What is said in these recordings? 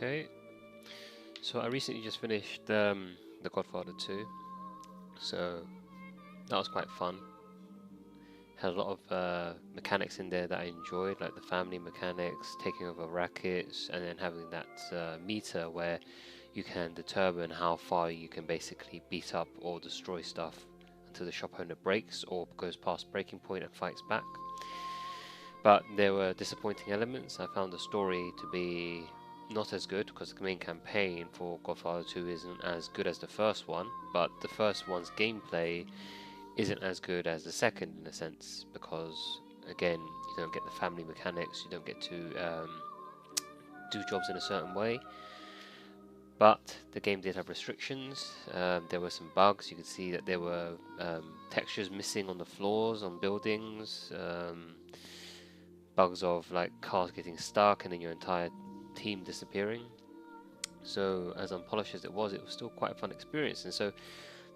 Okay, so I recently just finished The Godfather 2, so that was quite fun. Had a lot of mechanics in there that I enjoyed, like the family mechanics, taking over rackets, and then having that meter where you can determine how far you can basically beat up or destroy stuff until the shop owner breaks or goes past breaking point and fights back. But there were disappointing elements. I found the story to be not as good because the main campaign for Godfather 2 isn't as good as the first one, but the first one's gameplay isn't as good as the second in a sense, because again, you don't get the family mechanics, you don't get to do jobs in a certain way. But the game did have restrictions. There were some bugs. You could see that there were textures missing on the floors, on buildings, bugs of like cars getting stuck and then your entire team disappearing. So as unpolished as it was still quite a fun experience. And so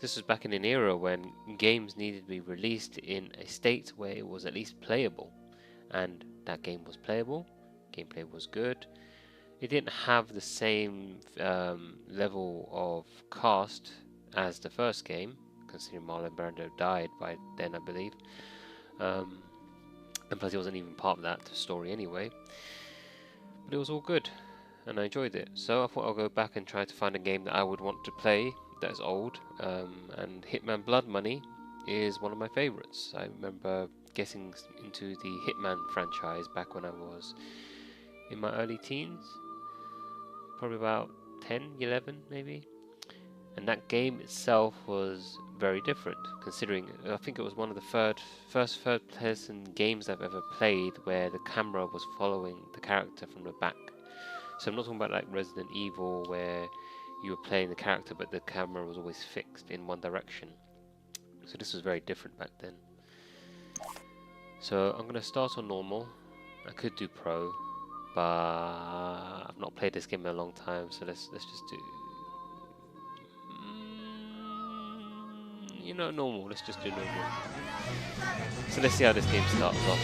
this was back in an era when games needed to be released in a state where it was at least playable, and that game was playable. Gameplay was good. It didn't have the same level of cast as the first game, considering Marlon Brando died by then, I believe. And plus he wasn't even part of that story anyway. But it was all good, and I enjoyed it. So I thought I'll go back and try to find a game that I would want to play that's old. And Hitman Blood Money is one of my favorites. I remember getting into the Hitman franchise back when I was in my early teens. Probably about 10, 11 maybe. And that game itself was very different, considering I think it was one of the first third-person games I've ever played where the camera was following the character from the back. So I'm not talking about like Resident Evil where you were playing the character but the camera was always fixed in one direction. So this was very different back then. So I'm going to start on normal. I could do pro, but I've not played this game in a long time, so let's just do normal. Let's just do normal. So let's see how this game starts off.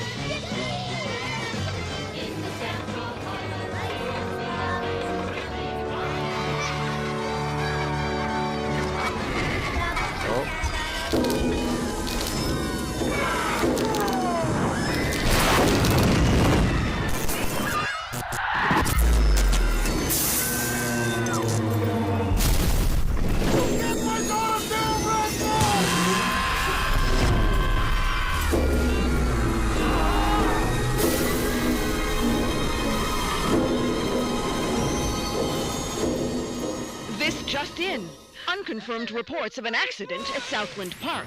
Just in. Unconfirmed reports of an accident at Southland Park.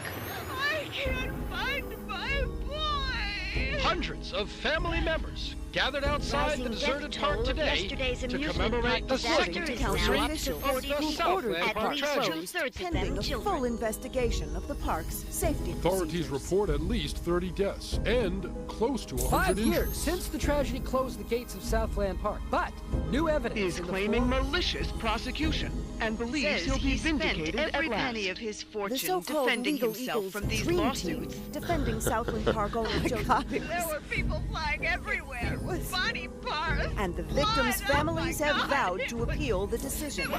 I can't find my boy! Hundreds of family members gathered outside the deserted park today to commemorate the second anniversary of the Southland Park tragedy. Pending a full investigation of the park's safety Authorities report at least 30 deaths and close to 100 5 years injuries. since the tragedy closed the gates of Southland Park, but new evidence Is claiming malicious prosecution and believes he'll be vindicated at every last. penny of his The fortune so-called defending Legal himself Eagles from these dream lawsuits. team defending Southland Park owner Joe. There were people flying everywhere. Body parts. And the victims' blood. families Oh my have God. vowed to appeal the decision.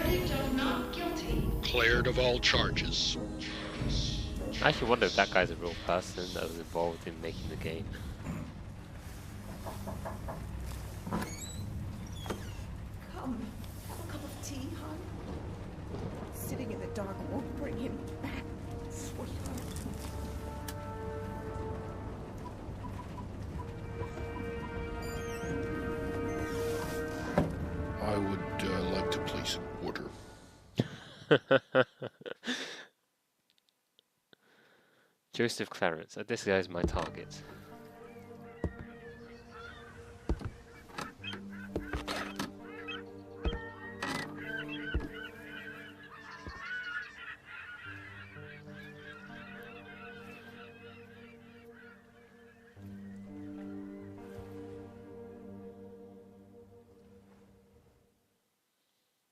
Cleared of all charges. I actually wonder if that guy's a real person that was involved in making the game. Come, have a cup of tea, hon. Sitting in the dark won't bring him back, sweetheart. I would like to place an order. Joseph Clarence. This guy's my target.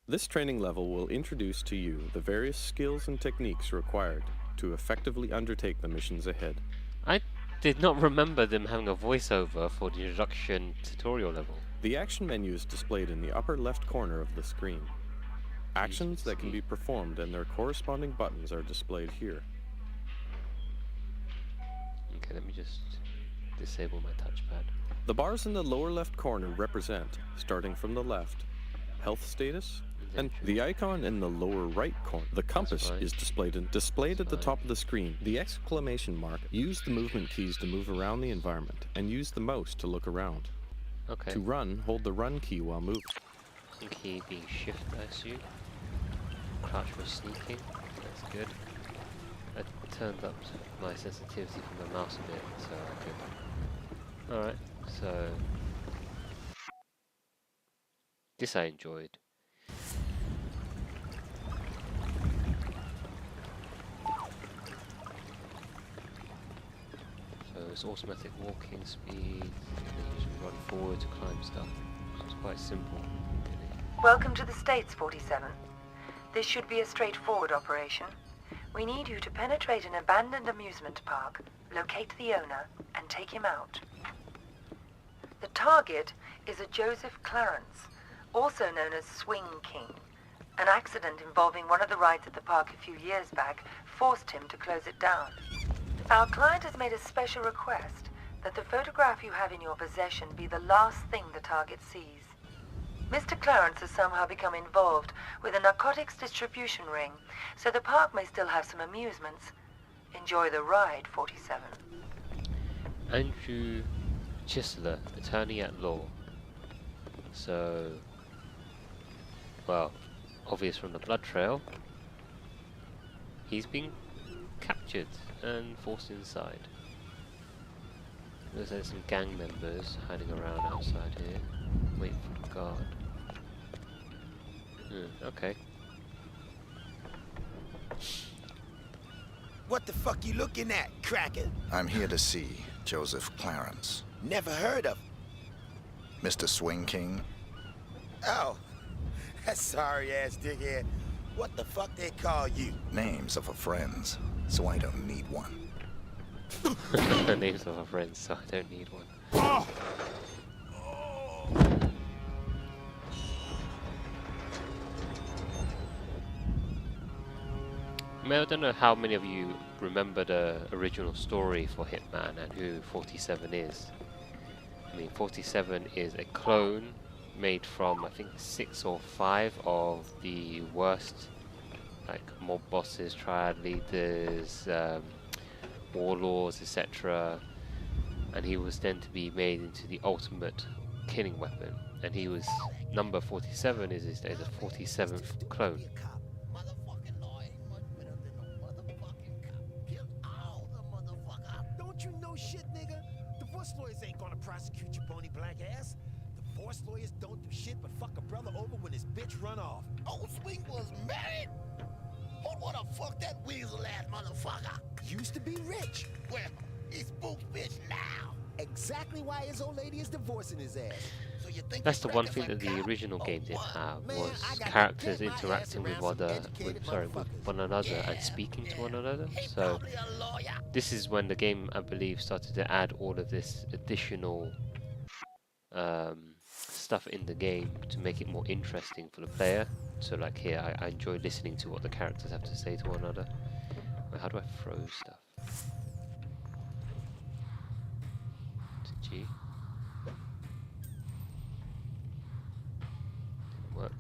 This training level will introduce to you the various skills and techniques required to effectively undertake the missions ahead. I did not remember them having a voiceover for the introduction tutorial level. The action menu is displayed in the upper left corner of the screen. Actions that can be performed and their corresponding buttons are displayed here. Okay, let me just disable my touchpad. The bars in the lower left corner represent, starting from the left, health status, and the icon in the lower right corner, the compass, is displayed at the top of the screen. The exclamation mark. Use the movement keys to move around the environment, and use the mouse to look around. Okay. To run, hold the run key while moving. Key being shift, I assume. Crouch for sneaking. That's good. I turned up my sensitivity from the mouse a bit, so I could. Alright, so this I enjoyed. So it's automatic walking speed, and then you just run forward to climb stuff. So it's quite simple, really. Welcome to the States, 47. This should be a straightforward operation. We need you to penetrate an abandoned amusement park, locate the owner, and take him out. The target is a Joseph Clarence, also known as Swing King. An accident involving one of the rides at the park a few years back forced him to close it down. Our client has made a special request that the photograph you have in your possession be the last thing the target sees. Mr. Clarence has somehow become involved with a narcotics distribution ring, so the park may still have some amusements. Enjoy the ride, 47. Andrew Chisler, attorney at law. So, well, obvious from the blood trail, he's been captured and forced inside. There's some gang members hiding around outside here, waiting for the guard. Okay. What the fuck you looking at, cracker? I'm here to see Joseph Clarence. Never heard of Mr. Swing King? Oh, that sorry-ass dickhead. What the fuck they call you? Names of our friends, so I don't need one. Names of our friends, so I don't need one. Oh. I don't know how many of you remember the original story for Hitman and who 47 is. I mean, 47 is a clone made from, I think, 6 or 5 of the worst, like, mob bosses, triad leaders, warlords, etc. And he was then to be made into the ultimate killing weapon. And he was, number 47 is a 47th clone. Don't you know shit, nigga? Divorce lawyers ain't gonna prosecute your bony black ass. Divorce lawyers don't do shit but fuck a brother over when his bitch run off. Old Swing was married? Who wanna fuck that weasel-ass motherfucker? Used to be rich. Well, he's spooked bitch now. Exactly why his old lady is divorcing his ass. So you think that's the one thing that the original game did have, was characters interacting with one another and speaking to one another. So this is when the game, I believe, started to add all of this additional stuff in the game to make it more interesting for the player. So like here, I enjoy listening to what the characters have to say to one another. Wait, how do I throw stuff? To G. What?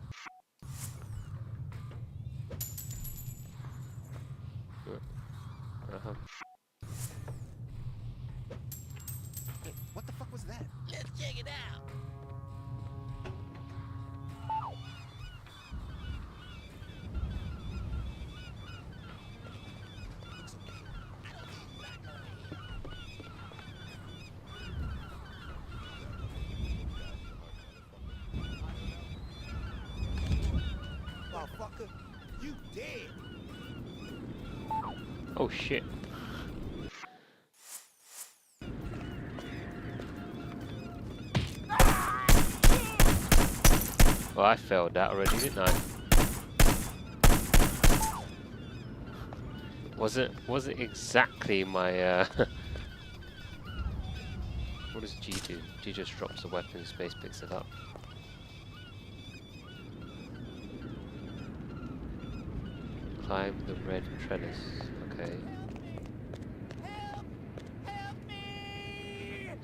Hey, what the fuck was that? Let's check it out. Motherfucker, you dead. Oh shit. Well, I failed that already, didn't I? Was it exactly my What does G do? G just drops the weapon, space picks it up. Climb the red trellis. Okay.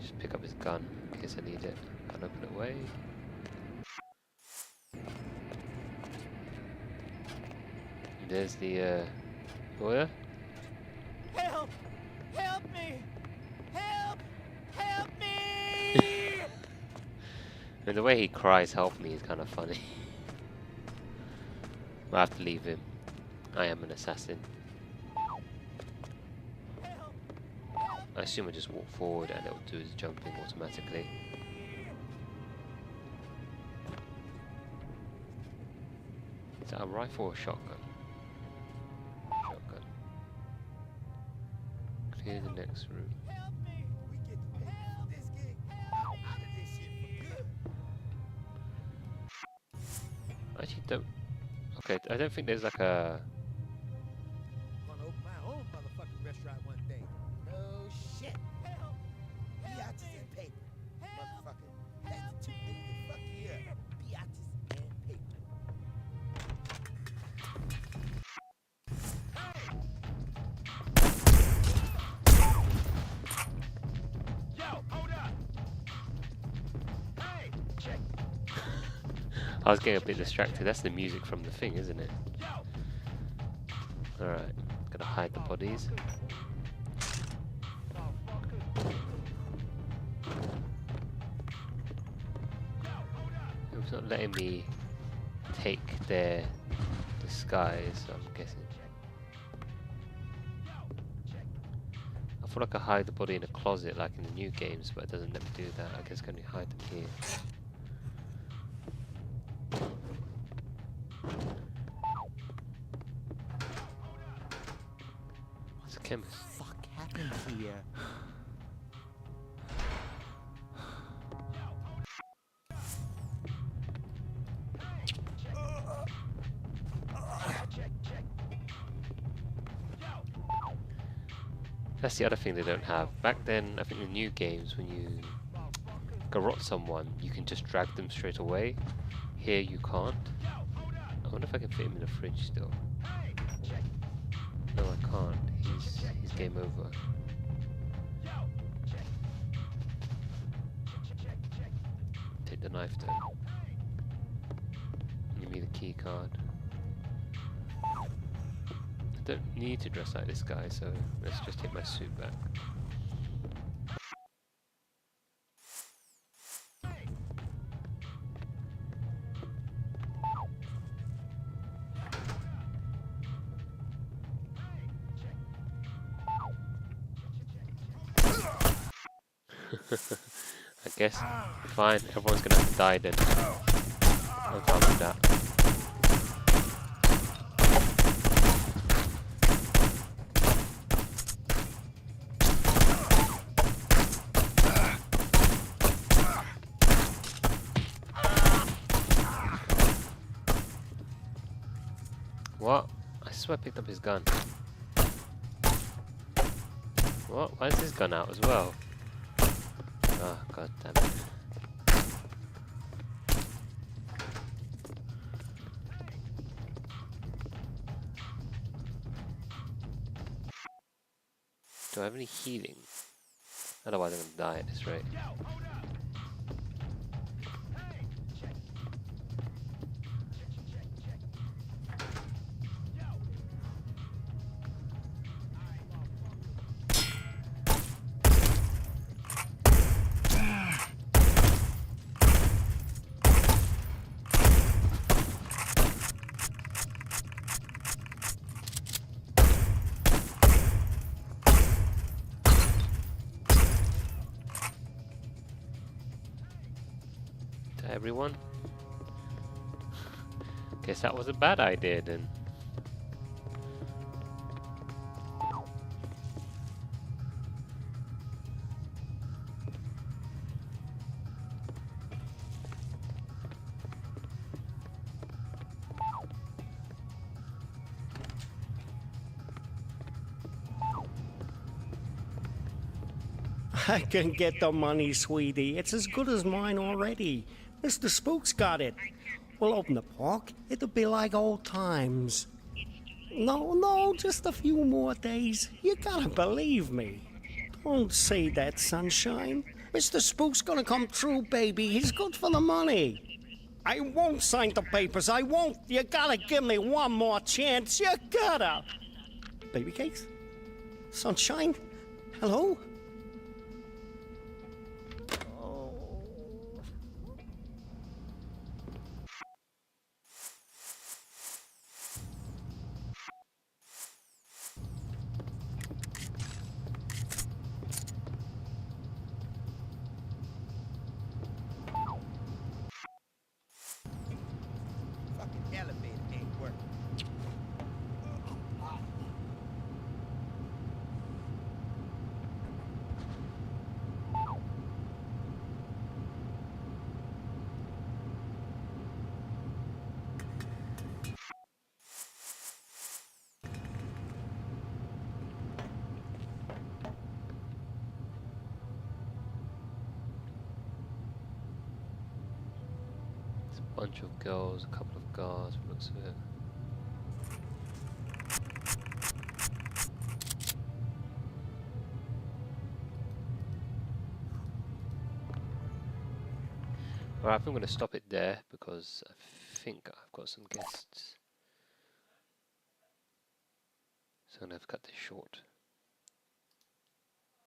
Just pick up his gun in case I need it. And open it away. There's the lawyer. Help! Help me! Help! Help me! And the way he cries "help me" is kind of funny. I have to leave him. I am an assassin. I assume I just walk forward and it'll do his jumping automatically. Is that a rifle or a shotgun? Shotgun. Clear the next room. I actually don't. Okay, I don't think there's like a. Gonna open my own motherfucking restaurant one day. No shit. Piatas and paper. Motherfucker. That's too big to fuck you up. Piatas and paper. Yo, hold up. Hey, check. I was getting a bit distracted. That's the music from the thing, isn't it? Alright, gotta hide the bodies. It's not letting me take their disguise, so I'm guessing. I feel like I hide the body in a closet like in the new games, but it doesn't let me do that. I guess I can only hide them here. What's a chemist? What the fuck happened here? That's the other thing they don't have. Back then, I think in the new games, when you garrote someone, you can just drag them straight away. Here you can't. I wonder if I can fit him in the fridge still. No, I can't. He's game over. Take the knife though. Give me the key card. I don't need to dress like this guy, so let's just take my suit back. I guess, fine, everyone's gonna have to die then. No problem with that. What? I swear I picked up his gun. What? Why is his gun out as well? Oh, god damn it. Do I have any healing? Otherwise I'm gonna die at this rate. Everyone? Guess that was a bad idea then. I can get the money, sweetie. It's as good as mine already. Mr. Spook's got it. We'll open the park. It'll be like old times. No, just a few more days. You gotta believe me. Don't say that, sunshine. Mr. Spook's gonna come true, baby. He's good for the money. I won't sign the papers. I won't. You gotta give me one more chance. You gotta. Baby cakes? Sunshine? Hello? Bunch of girls, a couple of guards, looks of it. Alright, I think I'm going to stop it there because I think I've got some guests. So I'm going to have to cut this short.